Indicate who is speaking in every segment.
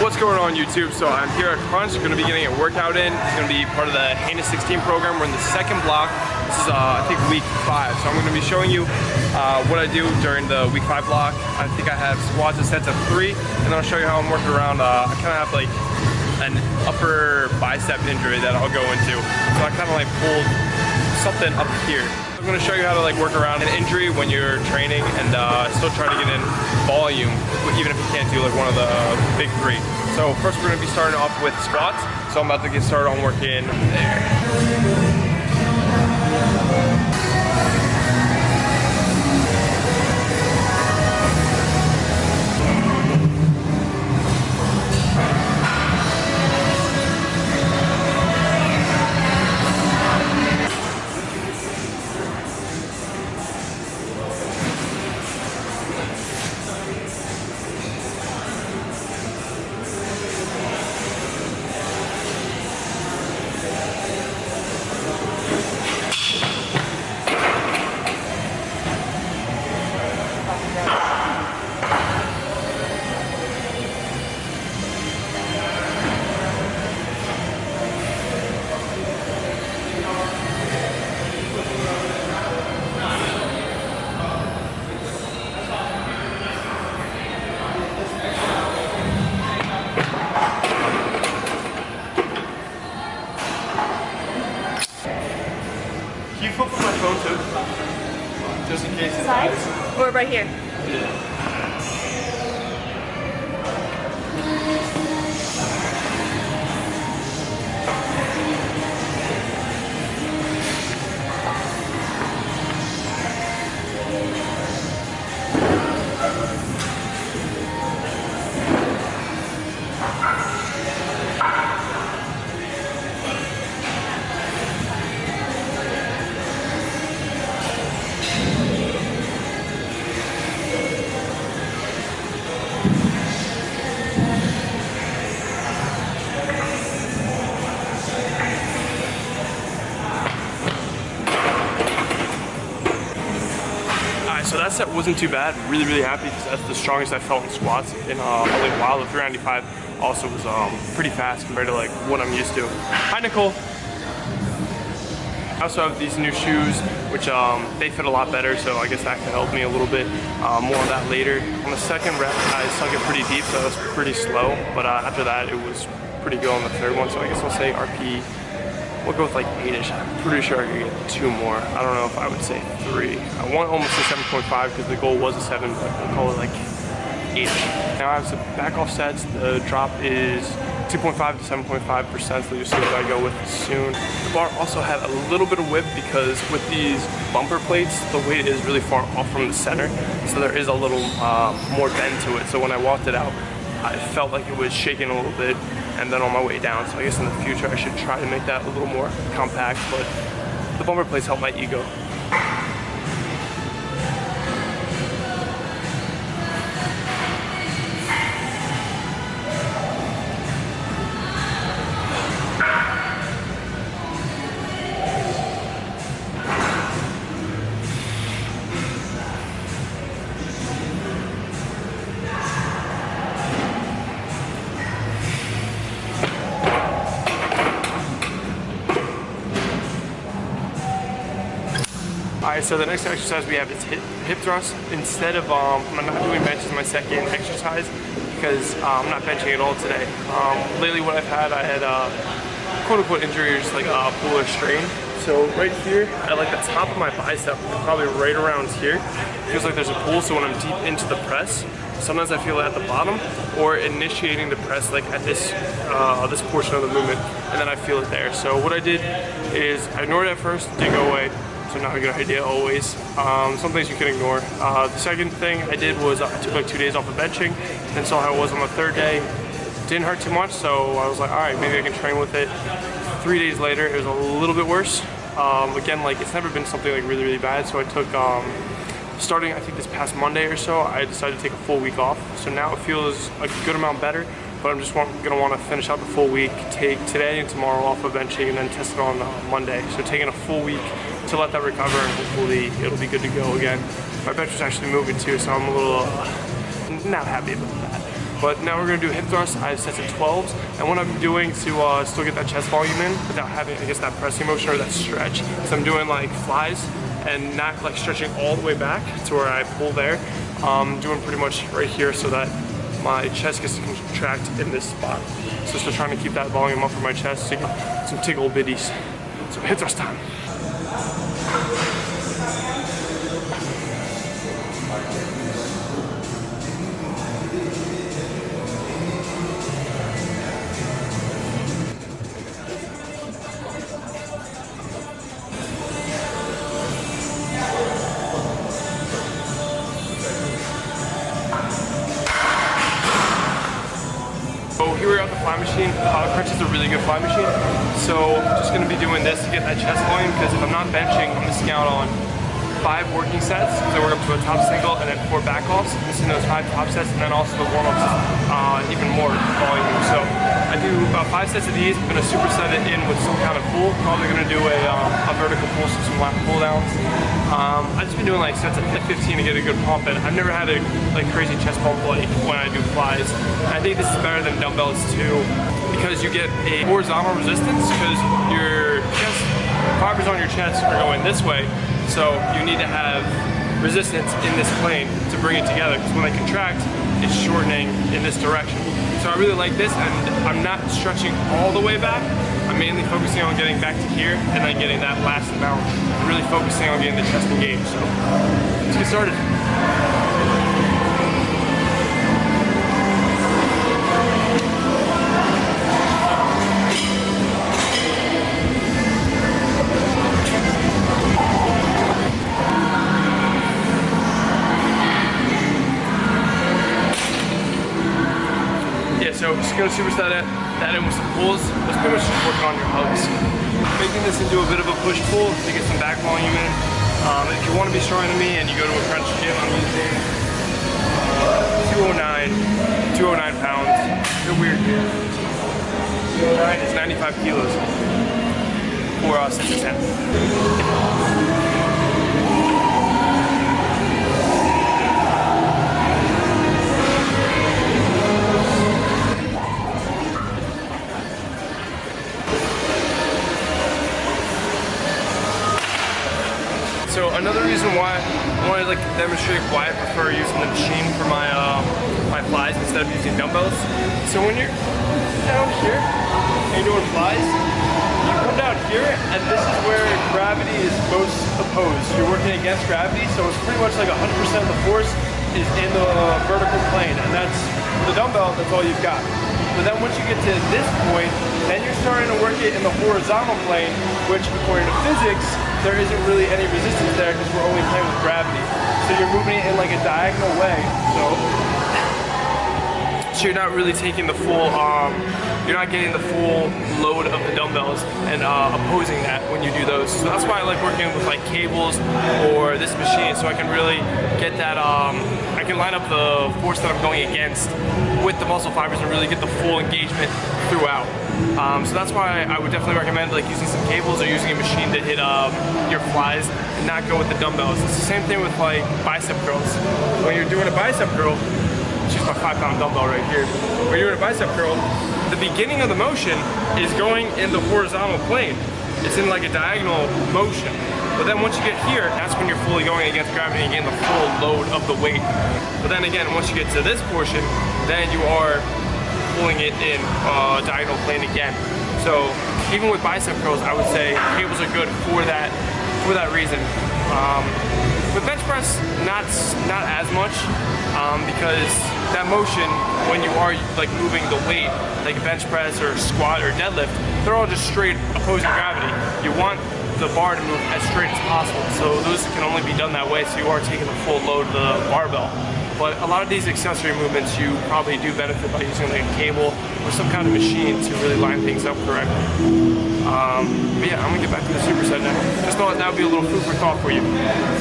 Speaker 1: What's going on YouTube? So I'm here at Crunch, going to be getting a workout in. It's going to be part of the HEINOUS 16 program. We're in the second block. This is I think week 5. So I'm going to be showing you what I do during the week 5 block. I think I have squats and sets of 3, and then I'll show you how I'm working around. I kind of have like an upper bicep injury that I'll go into. So I kind of like pulled something up here. I'm going to show you how to like work around an injury when you're training and still try to get in volume, even if you can't do like one of the big 3. So first we're going to be starting off with squats. So I'm about to get started on working there. Can you flip up my phone too? Just in case it dies.
Speaker 2: Or right here?
Speaker 1: Yeah. So that set wasn't too bad. Really happy because that's the strongest I felt in squats in a while. The 395 also was pretty fast compared to like what I'm used to. Hi Nicole. I also have these new shoes, which they fit a lot better, so I guess that could help me a little bit. More on that later. On the second rep, I sunk it pretty deep, so that was pretty slow. But after that, it was pretty good on the third one. So I guess I'll say RP. We'll go with like 8-ish. I'm pretty sure I could get 2 more. I don't know if I would say 3. I want almost a 7.5 because the goal was a 7, but we'll call it like 8-ish. Now I have some back off sets. The drop is 2.5 to 7.5%, so you'll see what I go with soon. The bar also had a little bit of whip because with these bumper plates, the weight is really far off from the center, so there is a little more bend to it. So when I walked it out, I felt like it was shaking a little bit, and then on my way down. So I guess in the future I should try to make that a little more compact, but the bumper plates help my ego. Alright, so the next exercise we have is hip thrust. Instead of, I'm not doing bench as my second exercise because I'm not benching at all today. Lately what I've had, I had quote-unquote injuries like pull strain. So right here, at like the top of my bicep, probably right around here, feels like there's a pull. So when I'm deep into the press, sometimes I feel it at the bottom or initiating the press like at this this portion of the movement, and then I feel it there. So what I did is I ignored it at first, it didn't go away. So not a good idea always. Some things you can ignore. The second thing I did was I took like 2 days off of benching and saw how it was on the third day. Didn't hurt too much, so I was like, all right, maybe I can train with it. 3 days later, it was a little bit worse. Again, like it's never been something like really bad, so I took, starting I think this past Monday or so, I decided to take a full week off. So now it feels a good amount better, but I'm just gonna want to finish out the full week, take today and tomorrow off of benching, and then test it on Monday. So taking a full week to let that recover, and hopefully it'll be good to go again. My bench was actually moving too, so I'm a little not happy about that. But now we're gonna do hip thrusts. I have sets of 12s, and what I'm doing to still get that chest volume in without having, I guess, that pressing motion or that stretch. So I'm doing like flies and not like stretching all the way back to where I pull there. Doing pretty much right here so that my chest gets to contract in this spot. So still trying to keep that volume up for my chest to get some tickle bitties. So hip thrust time. So here we're at the fly machine. Crunch is a really good fly machine. So I'm just gonna be doing this to get that chest volume, because if I'm not benching, I'm missing out on 5 working sets. So I work up to a top single and then 4 back offs, missing those 5 top sets, and then also the warm-ups even more volume. So I do about 5 sets of these. I'm gonna superset it in with some kind of pull. Probably gonna do a vertical pull, so some lat pull downs. I've just been doing like sets of 15 to get a good pump, and I've never had a like crazy chest pump like when I do flies. And I think this is better than dumbbells too, because you get a horizontal resistance, because your chest fibers on your chest are going this way, so you need to have resistance in this plane to bring it together, because when they contract, it's shortening in this direction. So I really like this, and I'm not stretching all the way back. I'm mainly focusing on getting back to here and then getting that last amount. I'm really focusing on getting the chest engaged. So let's get started. So just gonna superset that in with some pulls. Let's pretty much just work on your hugs. Making this into a bit of a push-pull to get some back volume in. If you want to be stronger than me and you go to a Crunch gym, I'm using 209 pounds. They're weird here. 209 is 95 kilos for 6 to 10. So another reason why I wanted to demonstrate why I prefer using the machine for my my flies instead of using dumbbells. So when you're down here and you're doing flies, you come down here and this is where gravity is most opposed. You're working against gravity, so it's pretty much like 100% of the force is in the vertical plane, and that's the dumbbell, that's all you've got. But then once you get to this point, then you're starting to work it in the horizontal plane, which according to physics, there isn't really any resistance there because we're only playing with gravity. So you're moving it in like a diagonal way. So you're not really taking the full, you're not getting the full load of the dumbbells and opposing that when you do those. So that's why I like working with like cables or this machine, so I can really get that, I can line up the force that I'm going against with the muscle fibers and really get the full engagement throughout. So that's why I would definitely recommend like using some cables or using a machine to hit your flies and not go with the dumbbells. It's the same thing with like bicep curls. When you're doing a bicep curl, which is my 5-pound dumbbell right here. When you're doing a bicep curl, the beginning of the motion is going in the horizontal plane. It's in like a diagonal motion. But then once you get here, that's when you're fully going against gravity and getting the full load of the weight. But then again, once you get to this portion, then you are pulling it in diagonal plane again. So even with bicep curls, I would say cables are good for that reason. With bench press, not as much, because that motion, when you are like moving the weight, like a bench press or squat or deadlift, they're all just straight opposing gravity. You want the bar to move as straight as possible, so those can only be done that way, so you are taking the full load of the barbell. But a lot of these accessory movements you probably do benefit by using like a cable or some kind of machine to really line things up correctly. But yeah, I'm gonna get back to the superset now. Just thought that would be a little food for thought for you.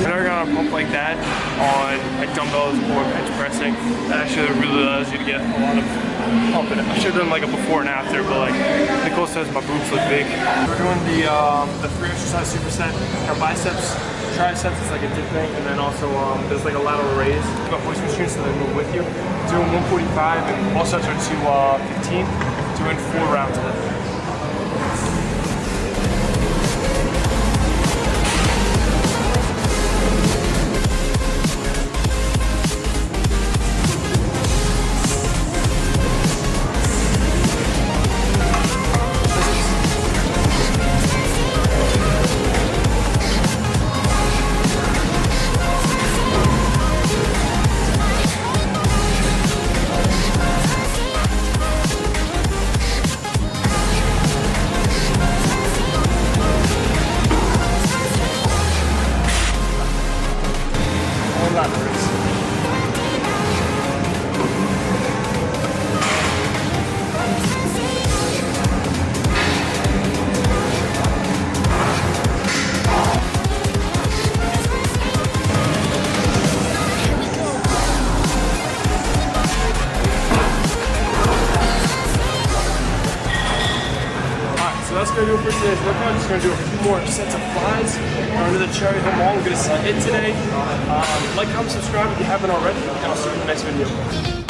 Speaker 1: Whenever you're gonna pump like that on like dumbbells or bench pressing, that actually really allows you to get a lot of pump in it. I should have done like a before and after, but like Nicole says my boobs look big. We're doing the 3 exercise superset. Our biceps, triceps is like a dip thing, and then also there's like a lateral raise. Got hoist machine so they move with you. Doing 145 and all sets are to 15. Doing 4 rounds of it. That's going to do it for today's workout. Just going to do a few more sets of flies under the cherry home wall. We're going to see it today. Like, comment, subscribe if you haven't already, and I'll see you in the next video.